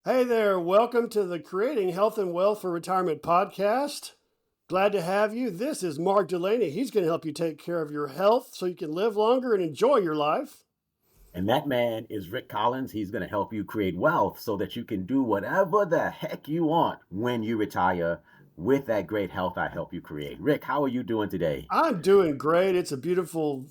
Hey there, welcome to the Creating Health and Wealth for Retirement podcast. Glad to have you. This is Mark Delaney. He's going to help you take care of your health so you can live longer and enjoy your life. And that man is Rick Collins. He's going to help you create wealth so that you can do whatever the heck you want when you retire with that great health I help you create. Rick, how are you doing today? I'm doing great. It's a beautiful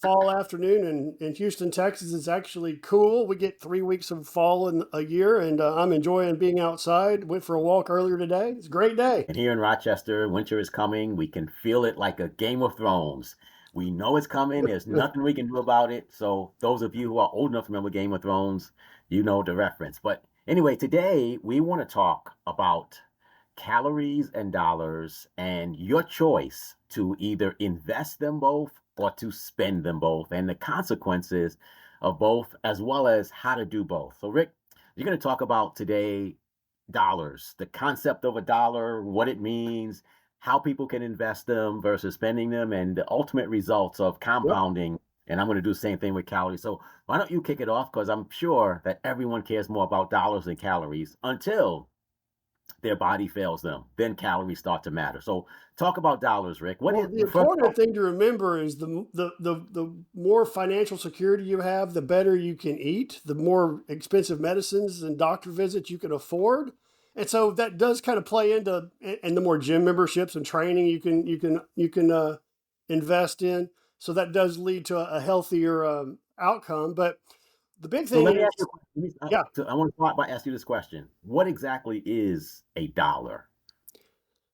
fall afternoon in Houston, Texas. It's actually cool. We get 3 weeks of fall in a year, and I'm enjoying being outside. Went for a walk earlier today. It's a great day. And here in Rochester, winter is coming. We can feel it like a Game of Thrones. We know it's coming. There's nothing we can do about it. So those of you who are old enough to remember Game of Thrones, you know the reference. But anyway, today we want to talk about calories and dollars and your choice to either invest them both or to spend them both and the consequences of both, as well as how to do both. So, Rick, you're going to talk about today dollars, the concept of a dollar, what it means, how people can invest them versus spending them, and the ultimate results of Yep. compounding. And I'm going to do the same thing with calories. So, why don't you kick it off? Because I'm sure that everyone cares more about dollars than calories until their body fails them. Then calories start to matter. So talk about dollars, Rick. What Well, is the first of important all, thing to remember is the more financial security you have, the better you can eat, the more expensive medicines and doctor visits you can afford. And so that does kind of play into, and the more gym memberships and training you can invest in. So that does lead to a healthier outcome. But the big so thing let me ask is, you a question. yeah, I want to start by asking you this question. What exactly is a dollar?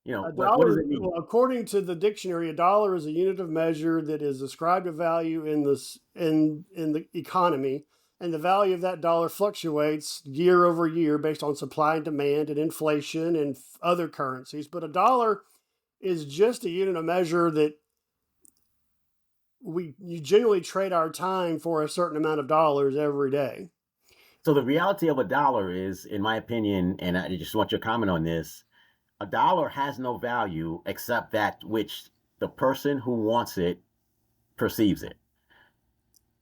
a What does dollar, it mean? well, according to the dictionary, a dollar is a unit of measure that is ascribed a value in the economy, and the value of that dollar fluctuates year over year based on supply and demand and inflation and other currencies. But a dollar is just a unit of measure that we you generally trade our time for a certain amount of dollars every day. So the reality of a dollar is, in my opinion, and I just want your comment on this, a dollar has no value except that which the person who wants it perceives it.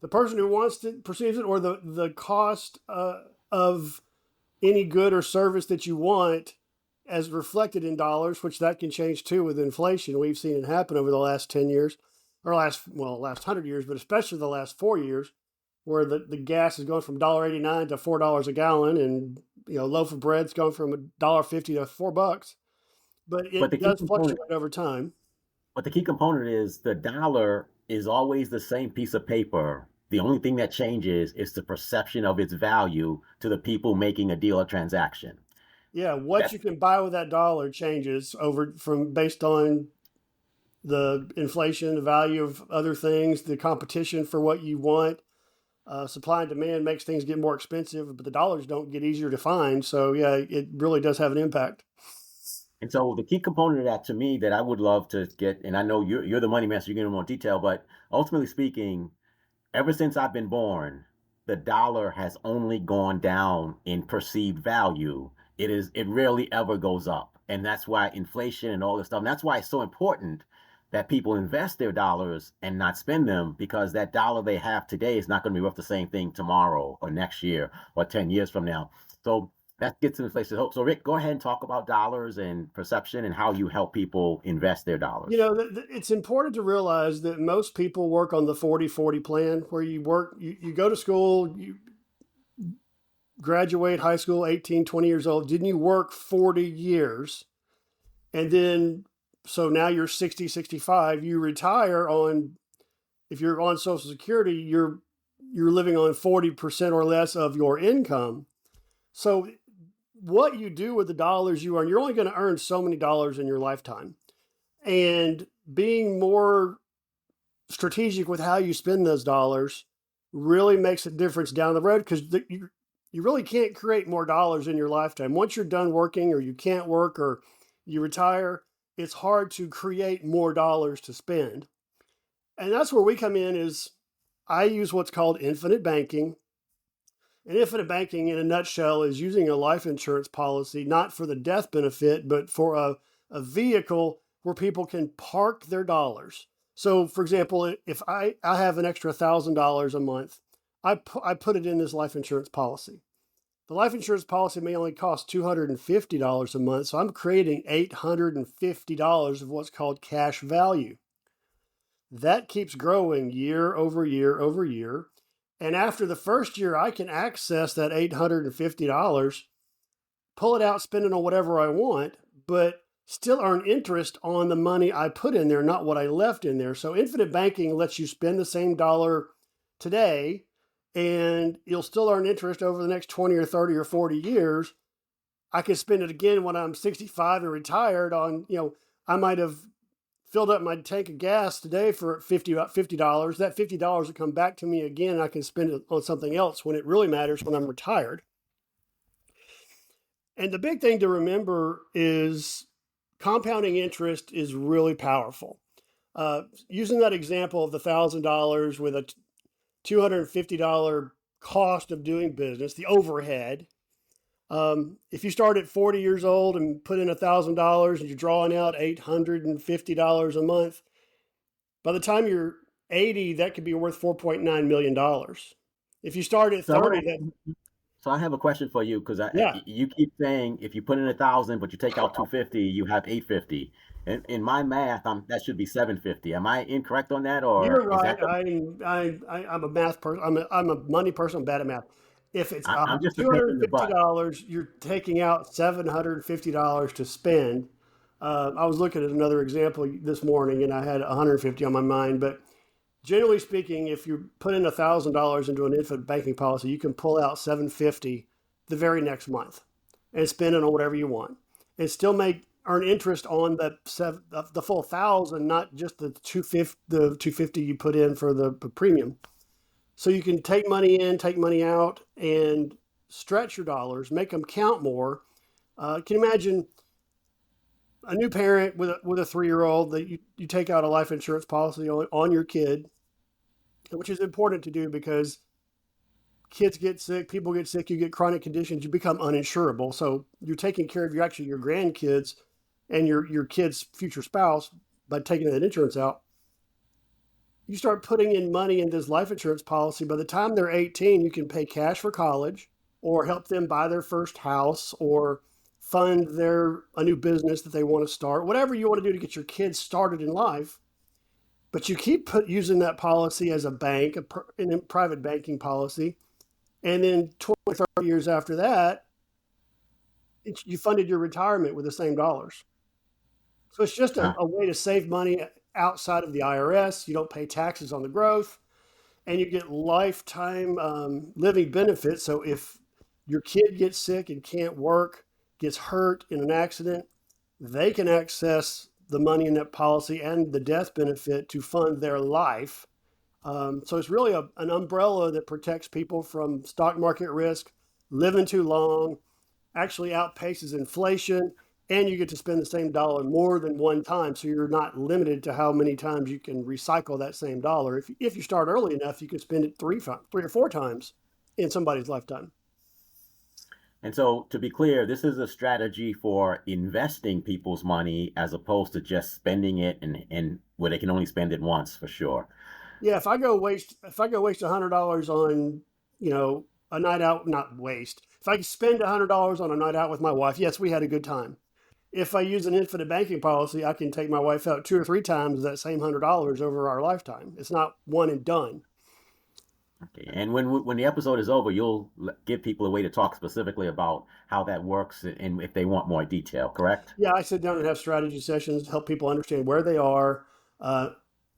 The person who wants to perceives it, or the cost of any good or service that you want as reflected in dollars, which that can change too with inflation. We've seen it happen over the last 10 years, or last 100 years, but especially the last 4 years, where the gas is going from $1.89 to $4 a gallon, and loaf of bread's going from $1.50 to $4. But But the it key does component fluctuate over time. But the key component is the dollar is always the same piece of paper. The only thing that changes is the perception of its value to the people making a deal or transaction. Yeah, what That's you can buy with that dollar changes over from based on the inflation, the value of other things, the competition for what you want. Supply and demand makes things get more expensive, but the dollars don't get easier to find. So yeah, it really does have an impact. and so the key component of that to me that I would love to get, and I know you're the money master, you're getting more detail, but ultimately speaking, ever since I've been born, the dollar has only gone down in perceived value. It rarely ever goes up. And that's why inflation and all this stuff. And that's why it's so important that people invest their dollars and not spend them, because that dollar they have today is not going to be worth the same thing tomorrow or next year or 10 years from now. So that gets inflation. So Rick, go ahead and talk about dollars and perception and how you help people invest their dollars. It's important to realize that most people work on the 40-40 plan, where you go to school, you graduate high school 18, 20 years old, didn't you work 40 years? And then, so now you're 60, 65, you retire on, if you're on Social Security, you're living on 40% or less of your income. So what you do with the dollars you earn, you're only going to earn so many dollars in your lifetime. And being more strategic with how you spend those dollars really makes a difference down the road, because you really can't create more dollars in your lifetime. Once you're done working, or you can't work, or you retire, it's hard to create more dollars to spend. And that's where we come in. Is I use what's called infinite banking. And infinite banking, in a nutshell, is using a life insurance policy not for the death benefit, but for a vehicle where people can park their dollars. So, for example, if I have an extra $1,000 a month, I put it in this life insurance policy. The life insurance policy may only cost $250 a month, so I'm creating $850 of what's called cash value. That keeps growing year over year over year. And after the first year, I can access that $850, pull it out, spend it on whatever I want, but still earn interest on the money I put in there, not what I left in there. So infinite banking lets you spend the same dollar today and you'll still earn interest over the next 20 or 30 or 40 years. I can spend it again when I'm 65 and retired on, I might have filled up my tank of gas today for $50. That $50 will come back to me again. And I can spend it on something else when it really matters when I'm retired. And the big thing to remember is compounding interest is really powerful. Using that example of the $1,000 with a $250 cost of doing business, the overhead. If you start at 40 years old and put in $1,000 and you're drawing out $850 a month, by the time you're 80, that could be worth $4.9 million. If you start at So I want 30, to. that, So I have a question for you because yeah, you keep saying if you put in 1,000 but you take out 250, you have 850. In my math, that should be 750. Am I incorrect on that, or you're is right. that the? I'm a math person. I'm a money person. I'm bad at math. If it's I'm just a two hundred pain and in the fifty butt. dollars, you're taking out $750 to spend. I was looking at another example this morning, and I had 150 on my mind. But generally speaking, if you put in $1,000 into an infant banking policy, you can pull out 750 the very next month and spend it on whatever you want, and still make earn interest on the full thousand, not just the 250 you put in for the premium. So you can take money in, take money out, and stretch your dollars, make them count more. Can you imagine a new parent with a 3 year old that you take out a life insurance policy on your kid, which is important to do because kids get sick, people get sick, you get chronic conditions, you become uninsurable. So you're taking care of your grandkids and your kid's future spouse by taking that insurance out. You start putting in money in this life insurance policy. By the time they're 18, you can pay cash for college or help them buy their first house or fund a new business that they want to start, whatever you want to do to get your kids started in life. But you keep using that policy as a bank, a private banking policy. And then 20, 30 years after that, you funded your retirement with the same dollars. So it's just Huh? a way to save money outside of the IRS. You don't pay taxes on the growth, and you get lifetime living benefits. So if your kid gets sick and can't work, gets hurt in an accident, they can access the money in that policy and the death benefit to fund their life. So it's really an umbrella that protects people from stock market risk, living too long, actually outpaces inflation, and you get to spend the same dollar more than one time. So you're not limited to how many times you can recycle that same dollar. If you start early enough, you can spend it three or four times in somebody's lifetime. And so, to be clear, this is a strategy for investing people's money as opposed to just spending it and where they can only spend it once for sure. Yeah, if I go waste $100 on, a night out, not waste. If I spend $100 on a night out with my wife, yes, we had a good time. If I use an infinite banking policy, I can take my wife out two or three times that same $100 over our lifetime. It's not one and done. Okay. And when the episode is over, you'll give people a way to talk specifically about how that works and if they want more detail, correct? Yeah, I sit down and have strategy sessions, help people understand where they are, uh,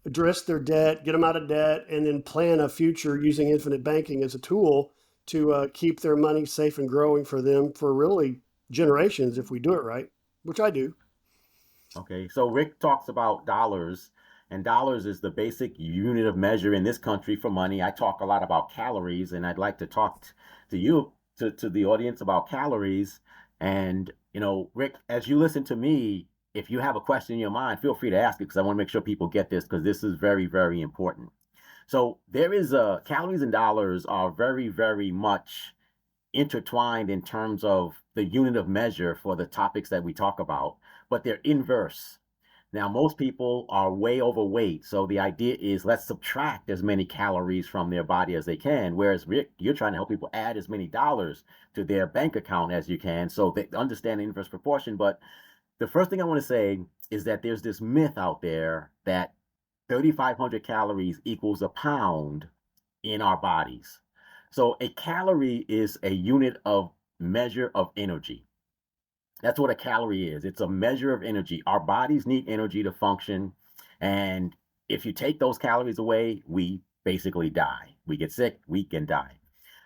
address their debt, get them out of debt, and then plan a future using infinite banking as a tool to keep their money safe and growing for them for really generations if we do it right, which I do. Okay, so Rick talks about dollars, and dollars is the basic unit of measure in this country for money. I talk a lot about calories, and I'd like to talk to you, to the audience about calories. And, Rick, as you listen to me, if you have a question in your mind, feel free to ask it because I want to make sure people get this because this is very, very important. So there is calories and dollars are very, very much intertwined in terms of the unit of measure for the topics that we talk about, but they're inverse. Now, most people are way overweight. So the idea is let's subtract as many calories from their body as they can. Whereas Rick, you're trying to help people add as many dollars to their bank account as you can. So they understand the inverse proportion. But the first thing I want to say is that there's this myth out there that 3,500 calories equals a pound in our bodies. So a calorie is a unit of measure of energy. That's what a calorie is. It's a measure of energy. Our bodies need energy to function. And if you take those calories away, we basically die. We get sick, we can die.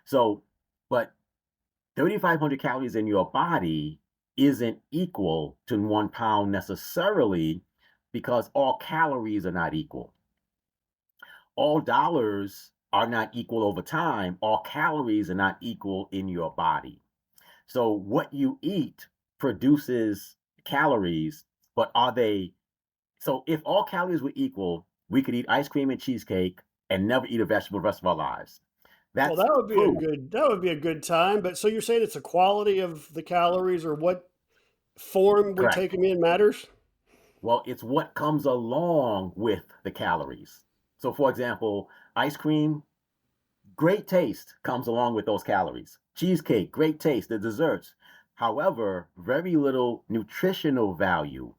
So, but 3,500 calories in your body isn't equal to 1 pound necessarily because all calories are not equal. All dollars are not equal over time. All calories are not equal in your body. So what you eat produces calories, but are they? So if all calories were equal, we could eat ice cream and cheesecake and never eat a vegetable the rest of our lives. Well, That's proof. that would be a good time. But so you're saying it's the quality of the calories or what form we Correct. take them in matters? Well, it's what comes along with the calories. So for example, ice cream, great taste comes along with those calories. Cheesecake, great taste, the desserts. However, very little nutritional value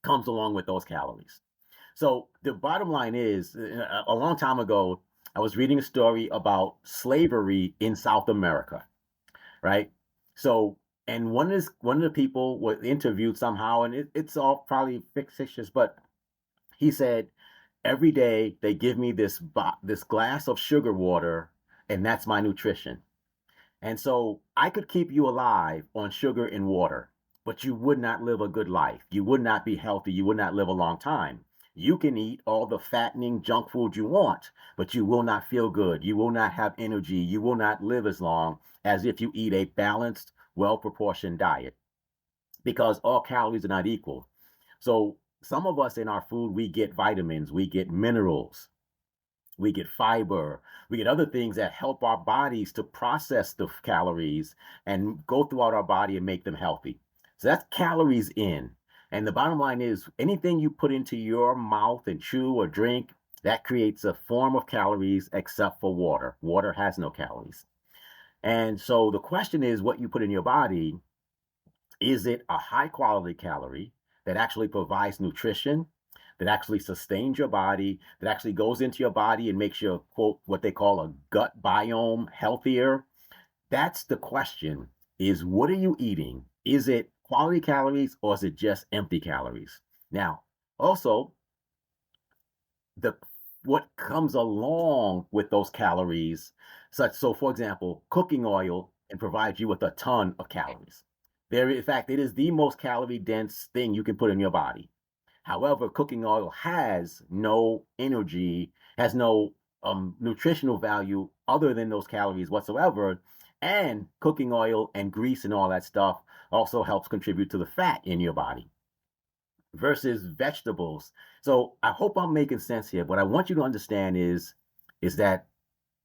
comes along with those calories. So the bottom line is, a long time ago, I was reading a story about slavery in South America, right? So, and one of the people was interviewed somehow, and it's all probably fictitious, but he said every day they give me this glass of sugar water, and that's my nutrition. And so I could keep you alive on sugar and water, but you would not live a good life. You would not be healthy. You would not live a long time. You can eat all the fattening junk food you want, but you will not feel good. You will not have energy. You will not live as long as if you eat a balanced, well proportioned diet because all calories are not equal. So, some of us in our food, we get vitamins, we get minerals, we get fiber, we get other things that help our bodies to process the calories and go throughout our body and make them healthy. So that's calories in. And the bottom line is anything you put into your mouth and chew or drink, that creates a form of calories except for water. Water has no calories. And so the question is what you put in your body, is it a high quality calorie that actually provides nutrition, that actually sustains your body, that actually goes into your body and makes your quote, what they call a gut biome healthier? That's the question, is what are you eating? Is it quality calories or is it just empty calories? Now, also, the what comes along with those calories, so for example, cooking oil can provide you with a ton of calories. There, in fact, it is the most calorie dense thing you can put in your body. However, cooking oil has no energy, has no nutritional value other than those calories whatsoever. And cooking oil and grease and all that stuff also helps contribute to the fat in your body versus vegetables. So I hope I'm making sense here. What I want you to understand is that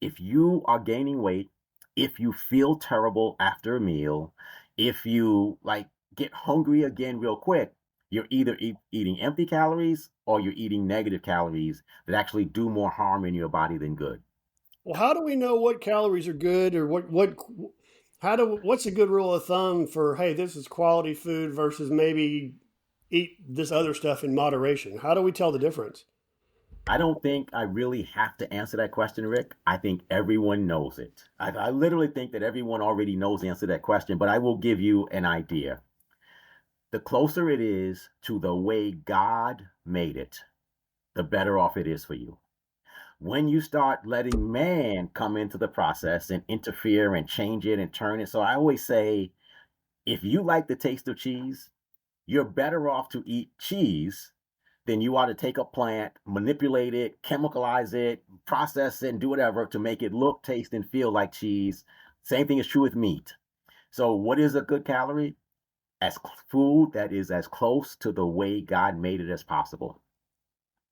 if you are gaining weight, if you feel terrible after a meal, if you like get hungry again real quick, you're either eating empty calories or you're eating negative calories that actually do more harm in your body than good. Well, how do we know what calories are good or what's a good rule of thumb for, hey, this is quality food versus maybe eat this other stuff in moderation? How do we tell the difference? I don't think I really have to answer that question, Rick. I think everyone knows it. I literally think that everyone already knows the answer to that question, but I will give you an idea. The closer it is to the way God made it, the better off it is for you. When you start letting man come into the process and interfere and change it and turn it. So I always say, if you like the taste of cheese, you're better off to eat cheese than you are to take a plant, manipulate it, chemicalize it, process it, and do whatever to make it look, taste, and feel like cheese. Same thing is true with meat. So, what is a good calorie? As food that is as close to the way God made it as possible.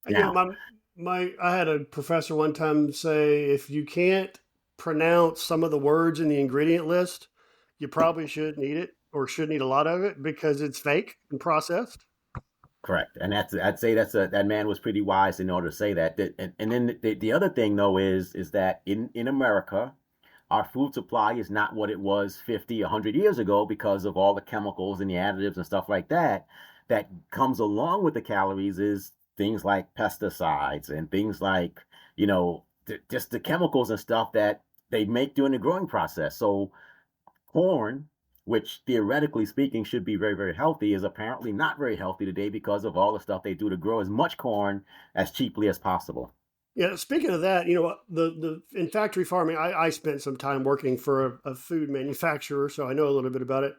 You know, Now, my I had a professor one time say if you can't pronounce some of the words in the ingredient list, you probably shouldn't eat it or shouldn't eat a lot of it because it's fake and processed. Correct. And I'd say that man was pretty wise in order to say that. And then the other thing though is that in America, our food supply is not what it was 50, 100 years ago because of all the chemicals and the additives and stuff like that. That comes along with the calories is things like pesticides and things like, just the chemicals and stuff that they make during the growing process. So corn, which theoretically speaking should be very, very healthy, is apparently not very healthy today because of all the stuff they do to grow as much corn as cheaply as possible. Yeah, speaking of that, the in factory farming, I spent some time working for a food manufacturer, so I know a little bit about it.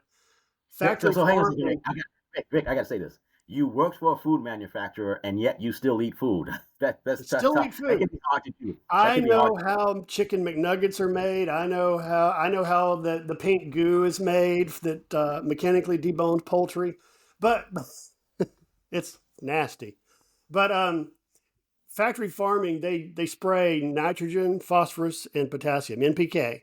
So, Factory so hang on a second, Rick. farming, Rick, I gotta say this. You worked for a food manufacturer and yet you still eat food. That's still tough. eat That food. can be hard to do. That I can be hard know to do. how chicken McNuggets are made. I know how the pink goo is made that mechanically debones poultry, but it's nasty. But factory farming, they spray nitrogen, phosphorus, and potassium (NPK),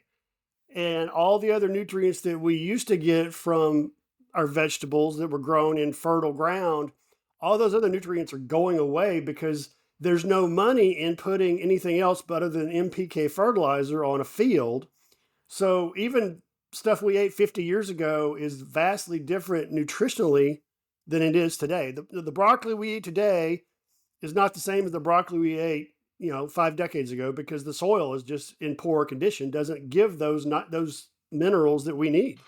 and all the other nutrients that we used to get from our vegetables that were grown in fertile ground. All those other nutrients are going away because there's no money in putting anything else but other than NPK fertilizer on a field. So even stuff we ate 50 years ago is vastly different nutritionally than it is today. The broccoli we eat today is not the same as the broccoli we ate, 5 decades ago, because the soil is just in poor condition, doesn't give those minerals that we need.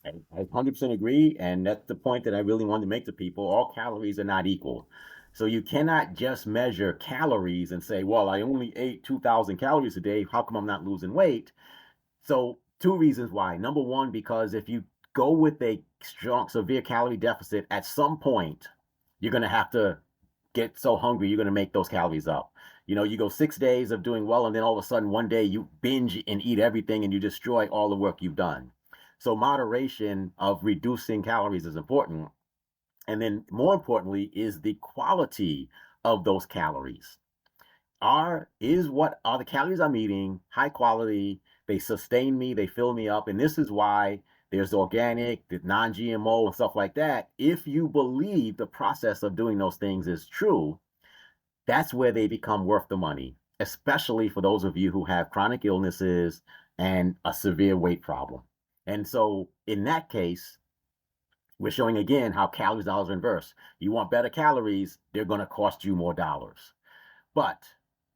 I 100% agree. And that's the point that I really wanted to make to people. All calories are not equal. So you cannot just measure calories and say, well, I only ate 2,000 calories a day. How come I'm not losing weight? So, two reasons why. Number one, because if you go with a strong, severe calorie deficit, at some point, you're going to have to get so hungry, you're going to make those calories up. You go 6 days of doing well, and then all of a sudden, one day you binge and eat everything and you destroy all the work you've done. So, moderation of reducing calories is important. And then, more importantly, is the quality of those calories. What are the calories I'm eating high quality? They sustain me, they fill me up, and this is why there's organic, the non-GMO, and stuff like that. If you believe the process of doing those things is true, that's where they become worth the money, especially for those of you who have chronic illnesses and a severe weight problem. And so, in that case, we're showing again how calories dollars are inverse. You want better calories, they're going to cost you more dollars, but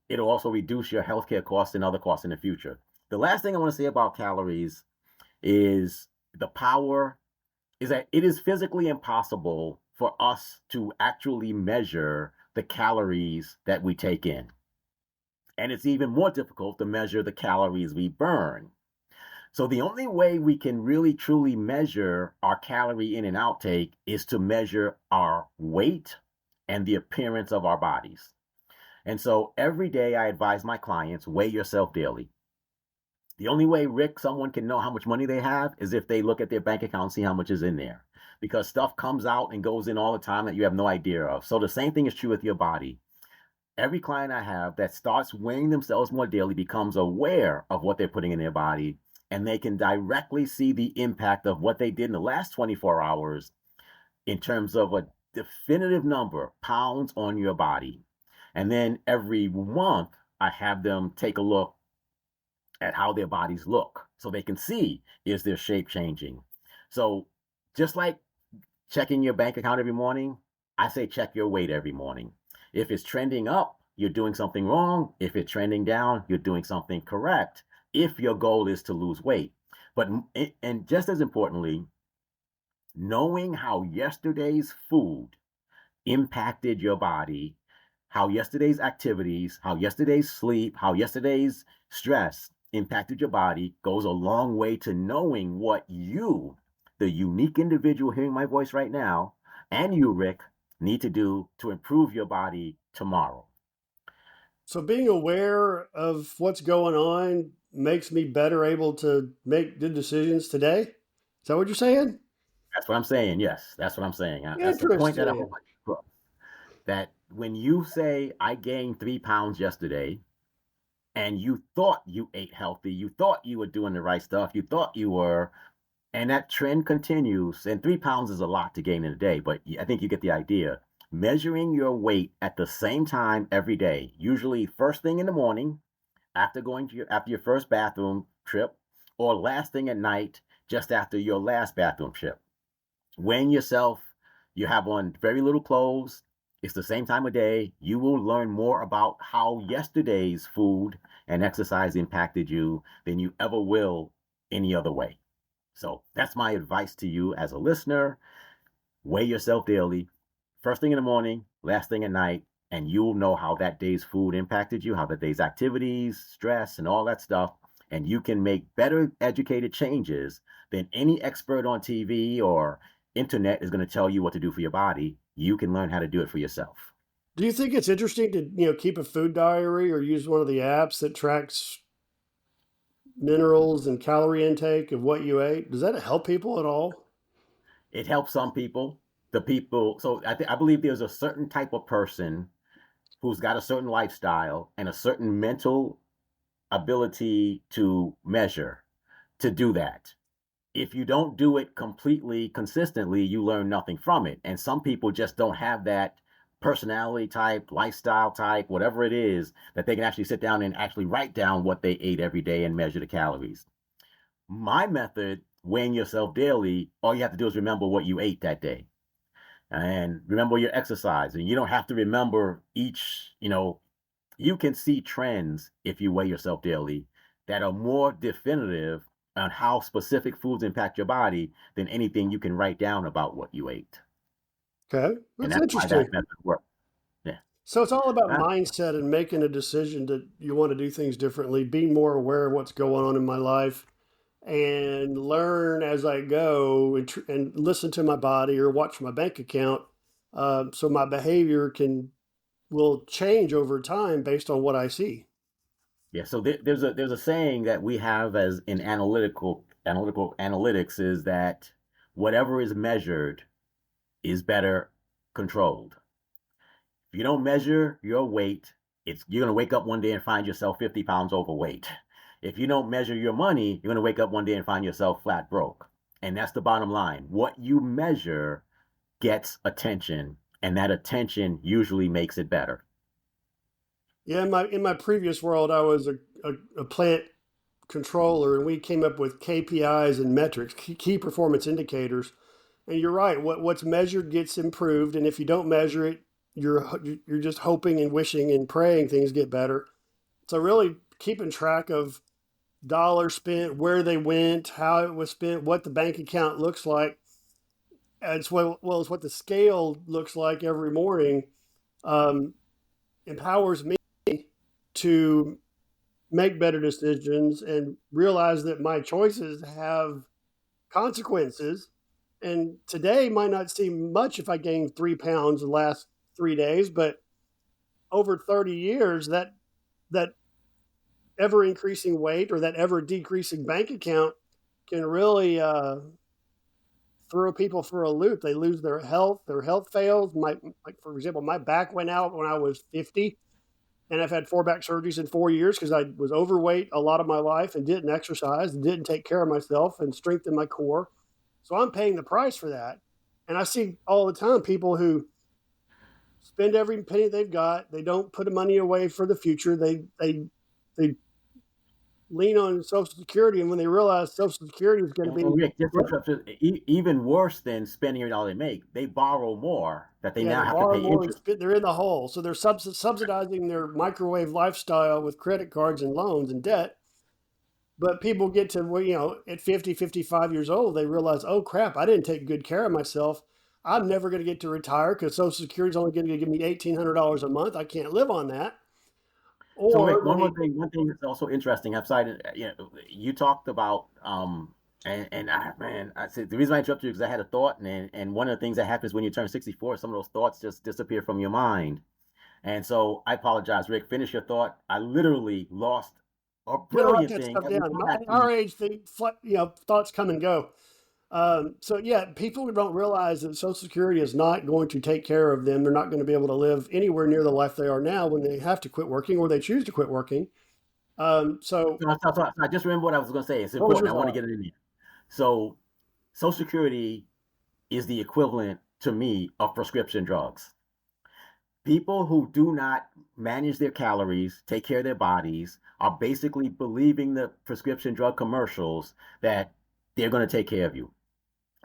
it'll also reduce your healthcare costs and other costs in the future. The last thing I want to say about calories is the power is that it is physically impossible for us to actually measure the calories that we take in. And it's even more difficult to measure the calories we burn. So the only way we can really truly measure our calorie in and outtake is to measure our weight and the appearance of our bodies. And so every day I advise my clients, weigh yourself daily. The only way, Rick, someone can know how much money they have is if they look at their bank account and see how much is in there. Because stuff comes out and goes in all the time that you have no idea of. So the same thing is true with your body. Every client I have that starts weighing themselves more daily becomes aware of what they're putting in their body, and they can directly see the impact of what they did in the last 24 hours in terms of a definitive number, pounds on your body. And then every month, I have them take a look at how their bodies look so they can see, is their shape changing. So just like checking your bank account every morning, I say check your weight every morning. If it's trending up, you're doing something wrong. If it's trending down, you're doing something correct. If your goal is to lose weight. But, and just as importantly, knowing how yesterday's food impacted your body, how yesterday's activities, how yesterday's sleep, how yesterday's stress impacted your body goes a long way to knowing what you, the unique individual hearing my voice right now, and you, Rick, need to do to improve your body tomorrow. So being aware of what's going on makes me better able to make good decisions today. Is that what you're saying? That's what I'm saying. Yes, that's what I'm saying. That's the point that I Interesting. hope I can put. That when you say I gained 3 pounds yesterday, and you thought you ate healthy, you thought you were doing the right stuff, you thought you were, And that trend continues. And 3 pounds is a lot to gain in a day, but I think you get the idea. Measuring your weight at the same time every day, usually first thing in the morning, after your first bathroom trip, or last thing at night, just after your last bathroom trip. Weighing yourself, you have on very little clothes. It's the same time of day. You will learn more about how yesterday's food and exercise impacted you than you ever will any other way. So that's my advice to you as a listener. Weigh yourself daily, first thing in the morning, last thing at night, and you'll know how that day's food impacted you, how that day's activities, stress, and all that stuff. And you can make better educated changes than any expert on TV or internet is going to tell you what to do for your body. You can learn how to do it for yourself. Do you think it's interesting to keep a food diary or use one of the apps that tracks minerals and calorie intake of what you ate? Does that help people at all? It helps some people. So I believe there's a certain type of person who's got a certain lifestyle and a certain mental ability to measure to do that. If you don't do it completely consistently, you learn nothing from it. And some people just don't have that personality type, lifestyle type, whatever it is, that they can actually sit down and actually write down what they ate every day and measure the calories. My method, weighing yourself daily, all you have to do is remember what you ate that day and remember your exercise. And you don't have to remember you can see trends if you weigh yourself daily that are more definitive on how specific foods impact your body than anything you can write down about what you ate. Okay, And that's that's why that interesting. method works. Yeah. So it's all about Uh, mindset and making a decision that you want to do things differently, being more aware of what's going on in my life, and learn as I go and listen to my body or watch my bank account, so my behavior can will change over time based on what I see. yeah. So there's a saying that we have as in analytical analytics is that whatever is measured is better controlled. If you don't measure your weight, you're gonna wake up one day and find yourself 50 pounds overweight. If you don't measure your money, you're gonna wake up one day and find yourself flat broke. And that's the bottom line. What you measure gets attention, and that attention usually makes it better. Yeah, in my previous world, I was a plant controller, and we came up with KPIs and metrics, key performance indicators. And you're right. What's measured gets improved, and if you don't measure it, you're just hoping and wishing and praying things get better. So really keeping track of dollars spent, where they went, how it was spent, what the bank account looks like, as well as what the scale looks like every morning, um, empowers me to make better decisions and realize that my choices have consequences. And today might not seem much if I gained 3 pounds in the last 3 days, but over 30 years, that ever increasing weight or that ever decreasing bank account can really throw people for a loop. They lose their health fails. Like for example, my back went out when I was 50, and I've had 4 back surgeries in 4 years because I was overweight a lot of my life and didn't exercise and didn't take care of myself and strengthen my core. So I'm paying the price for that. And I see all the time people who spend every penny they've got. They don't put the money away for the future. They lean on Social Security, and when they realize Social Security is going to And be, Rick, just interrupt you, even worse than spending all they make, they borrow more that they yeah, now they have to borrow pay more and interest. spend, they're in the hole. So they're subsidizing their microwave lifestyle with credit cards and loans and debt. But people get to, well, at 50, 55 years old, they realize, oh crap, I didn't take good care of myself. I'm never going to get to retire because Social Security is only going to give me $1,800 a month. I can't live on that. So Rick, Or they, one thing that's also interesting outside, you talked about, man, I said the reason I interrupted you because I had a thought, and one of the things that happens when you turn 64, some of those thoughts just disappear from your mind. And so I apologize, Rick. Finish your thought. I literally lost a no, write brilliant that thing stuff that will down. come At back to me. our age, thoughts come and go. So yeah, people don't realize that Social Security is not going to take care of them. They're not going to be able to live anywhere near the life they are now when they have to quit working or they choose to quit working. So So I just remember what I was going to say. It's what was important. your I want to thought? get it in there. So Social Security is the equivalent to me of prescription drugs. People who do not manage their calories, take care of their bodies, are basically believing the prescription drug commercials that they're going to take care of you.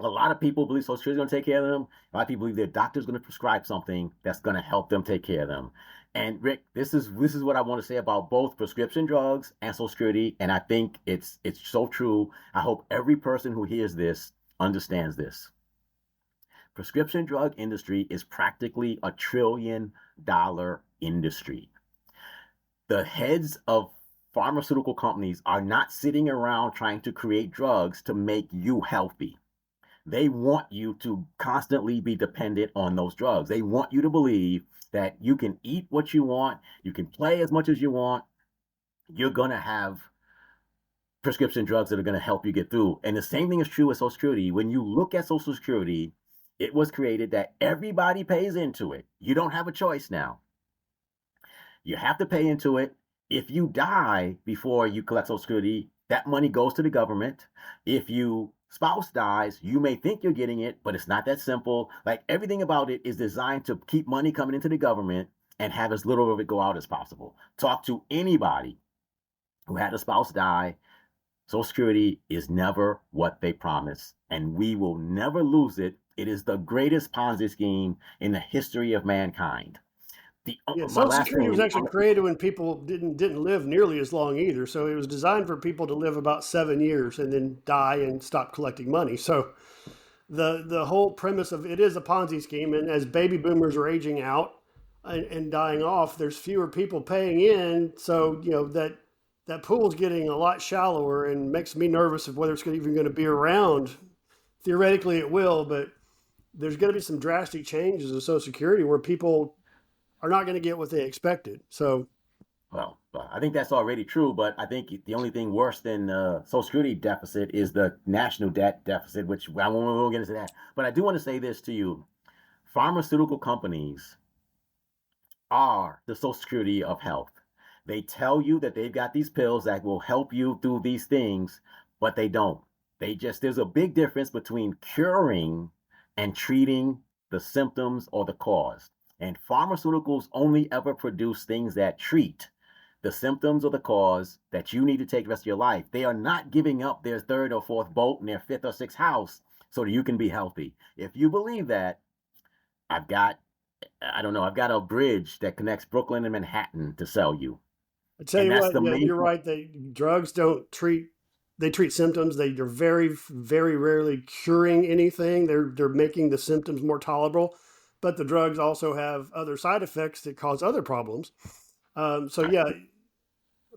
A lot of people believe Social Security is going to take care of them. A lot of people believe their doctor's going to prescribe something that's going to help them take care of them. And Rick, this is what I want to say about both prescription drugs and Social Security, and I think it's so true. I hope every person who hears this understands this. Prescription drug industry is practically $1 trillion industry. The heads of pharmaceutical companies are not sitting around trying to create drugs to make you healthy. They want you to constantly be dependent on those drugs. They want you to believe that you can eat what you want, you can play as much as you want, you're going to have prescription drugs that are going to help you get through. And the same thing is true with Social Security. When you look at Social Security, it was created that everybody pays into it. You don't have a choice now. You have to pay into it. If you die before you collect Social Security, that money goes to the government. If your spouse dies, you may think you're getting it, but it's not that simple. Like everything about it is designed to keep money coming into the government and have as little of it go out as possible. Talk to anybody who had a spouse die. Social Security is never what they promise, and we will never lose it. It is the greatest Ponzi scheme in the history of mankind. Yeah, My Social last Security was thing, actually created when people didn't live nearly as long either. So it was designed for people to live about 7 years and then die and stop collecting money. So the whole premise of it is a Ponzi scheme, and as baby boomers are aging out and dying off, there's fewer people paying in. So that pool's getting a lot shallower and makes me nervous of whether it's even going to be around. Theoretically, it will, but there's going to be some drastic changes in Social Security where people are not going to get what they expected. So well, I think that's already true, but I think the only thing worse than the Social Security deficit is the national debt deficit, which I won't get into that. But I do want to say this to you. Pharmaceutical companies are the Social Security of health. They tell you that they've got these pills that will help you through these things, but they don't. There's a big difference between curing and treating the symptoms or the cause. And pharmaceuticals only ever produce things that treat the symptoms or the cause that you need to take the rest of your life. They are not giving up their third or fourth boat in their fifth or sixth house so that you can be healthy. If you believe that, I've got, I don't know, I've got a bridge that connects Brooklyn and Manhattan to sell you. I tell And you that's what, the yeah, main you're point. right. Drugs don't treat. They treat symptoms. They're very, very rarely curing anything. They're making the symptoms more tolerable, but the drugs also have other side effects that cause other problems. So yeah,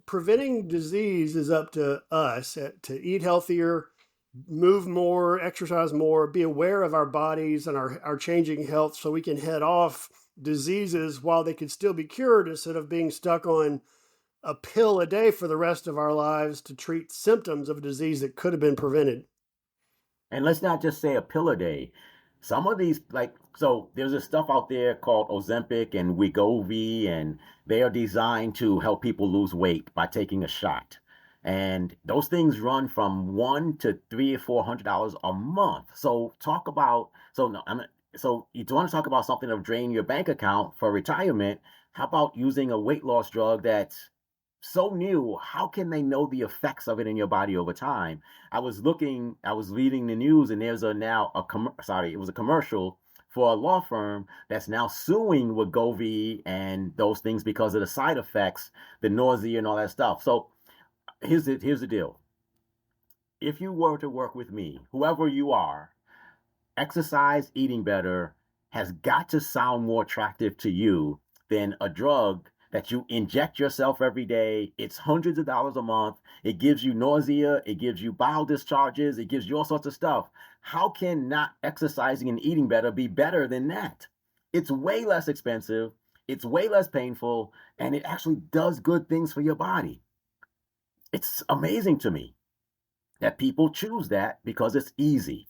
preventing disease is up to us to eat healthier, move more, exercise more, be aware of our bodies and our changing health so we can head off diseases while they can still be cured instead of being stuck on a pill a day for the rest of our lives to treat symptoms of a disease that could have been prevented. And let's not just say a pill a day. Some of these, so there's this stuff out there called Ozempic and Wegovy, and they are designed to help people lose weight by taking a shot. And those things run from $100 to $300 or $400 a month. So talk about, so no, so you want to talk about something of drain your bank account for retirement. How about using a weight loss drug that's so new? How can they know the effects of it in your body over time? I was reading the news, and there's it was a commercial for a law firm that's now suing Wegovy and those things because of the side effects, the nausea and all that stuff. So here's the deal. If you were to work with me, whoever you are, exercise, eating better has got to sound more attractive to you than a drug that you inject yourself every day. It's hundreds of dollars a month. It gives you nausea. It gives you bowel discharges. It gives you all sorts of stuff. How can not exercising and eating better be better than that? It's way less expensive. It's way less painful. And it actually does good things for your body. It's amazing to me that people choose that because it's easy.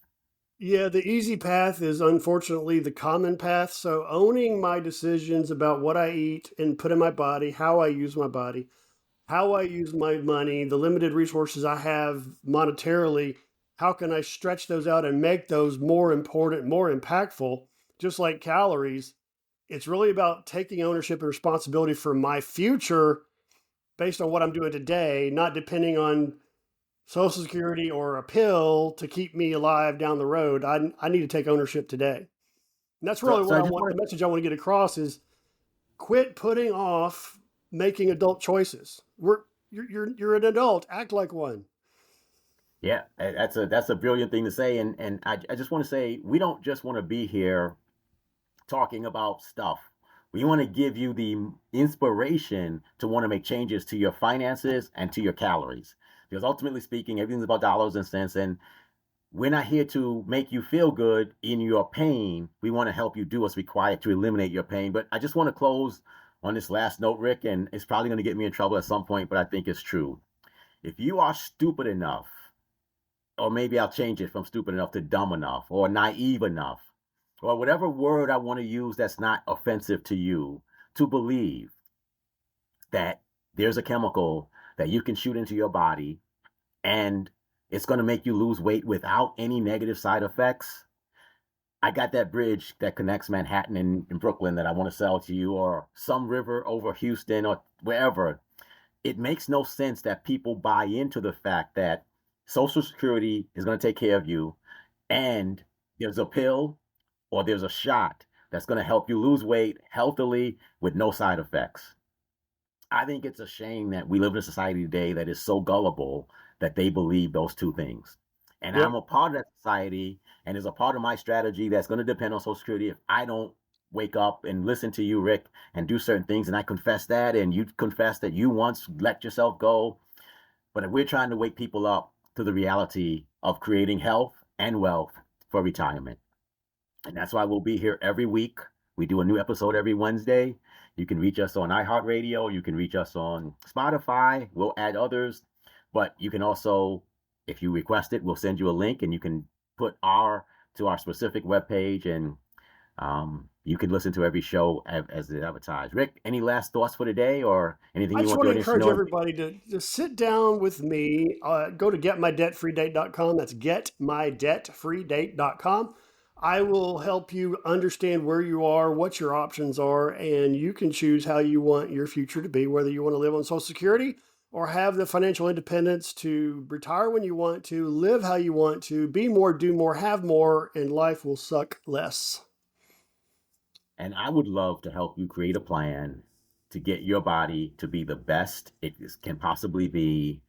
Yeah, the easy path is unfortunately the common path. So owning my decisions about what I eat and put in my body, how I use my body, how I use my money, the limited resources I have monetarily how can I stretch those out and make those more important, more impactful? Just like calories, it's really about taking ownership and responsibility for my future based on what I'm doing today, not depending on Social Security or a pill to keep me alive down the road. I need to take ownership today. And that's So, really so what I I just want. want The to, message I want to get across is quit putting off making adult choices. You're an adult. Act like one. yeah, that's a brilliant thing to say, and I just want to say we don't just want to be here talking about stuff. We want to give you the inspiration to want to make changes to your finances and to your calories. Because ultimately speaking, everything's about dollars and cents. And we're not here to make you feel good in your pain. We want to help you do what's required to eliminate your pain. But I just want to close on this last note, Rick, and it's probably going to get me in trouble at some point, but I think it's true. If you are stupid enough, or maybe I'll change it from stupid enough to dumb enough, or naive enough, or whatever word I want to use that's not offensive to you, to believe that there's a chemical that you can shoot into your body and it's going to make you lose weight without any negative side effects. I got that bridge that connects Manhattan and Brooklyn that I want to sell to you, or some river over Houston or wherever. It makes no sense that people buy into the fact that Social Security is going to take care of you and there's a pill or there's a shot that's going to help you lose weight healthily with no side effects. I think it's a shame that we live in a society today that is so gullible that they believe those two things. And I'm Yep. a part of that society, and is a part of my strategy that's going to depend on Social Security if I don't wake up and listen to you, Rick, and do certain things. And I confess that, and you confess that you once let yourself go. But if we're trying to wake people up to the reality of creating health and wealth for retirement. And that's why we'll be here every week. We do a new episode every Wednesday. You can reach us on iHeartRadio. You can reach us on Spotify. We'll add others. But you can also, if you request it, we'll send you a link and you can put our specific webpage, and you can listen to every show as it advertised. Rick, any last thoughts for today or anything I you just want want the to audience to encourage know? everybody to sit down with me. Go to getmydebtfreedate.com. That's getmydebtfreedate.com. I will help you understand where you are, what your options are, and you can choose how you want your future to be, whether you want to live on Social Security or have the financial independence to retire when you want to, live how you want to, be more, do more, have more, and life will suck less. And I would love to help you create a plan to get your body to be the best it can possibly be.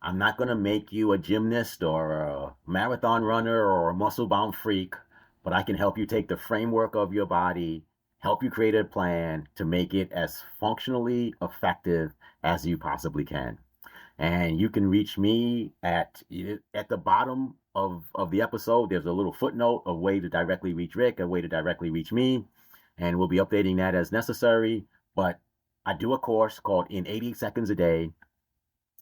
I'm not going to make you a gymnast or a marathon runner or a muscle bound freak, but I can help you take the framework of your body, help you create a plan to make it as functionally effective as you possibly can. And you can reach me at the bottom of the episode. There's a little footnote, a way to directly reach Rick, a way to directly reach me, and we'll be updating that as necessary. But I do a course called In 80 Seconds a Day.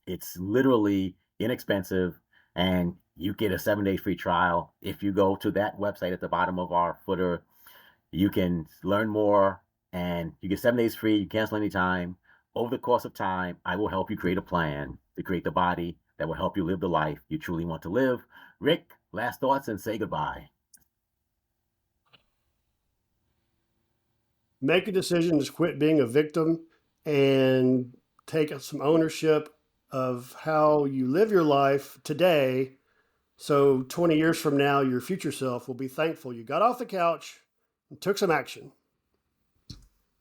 It's literally inexpensive, and you get a 7 day free trial. If you go to that website at the bottom of our footer, you can learn more, and you get 7 days free. You cancel anytime. Over the course of time, I will help you create a plan to create the body that will help you live the life you truly want to live. Rick, last thoughts and say goodbye. Make a decision to quit being a victim and take some ownership of how you live your life today. So 20 years from now, your future self will be thankful you got off the couch and took some action.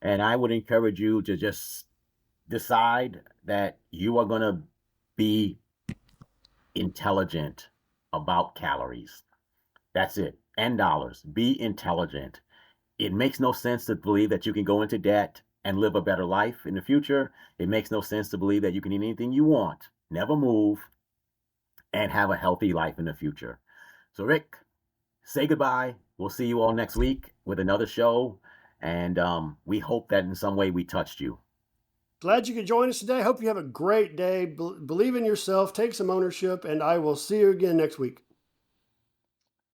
And I would encourage you to just decide that you are going to be intelligent about calories. That's it. And dollars. Be intelligent. It makes no sense to believe that you can go into debt and live a better life in the future. It makes no sense to believe that you can eat anything you want, never move, and have a healthy life in the future. So, Rick, say goodbye. We'll see you all next week with another show. And we hope that in some way we touched you. Glad you could join us today. Hope you have a great day. Believe in yourself, take some ownership, and I will see you again next week.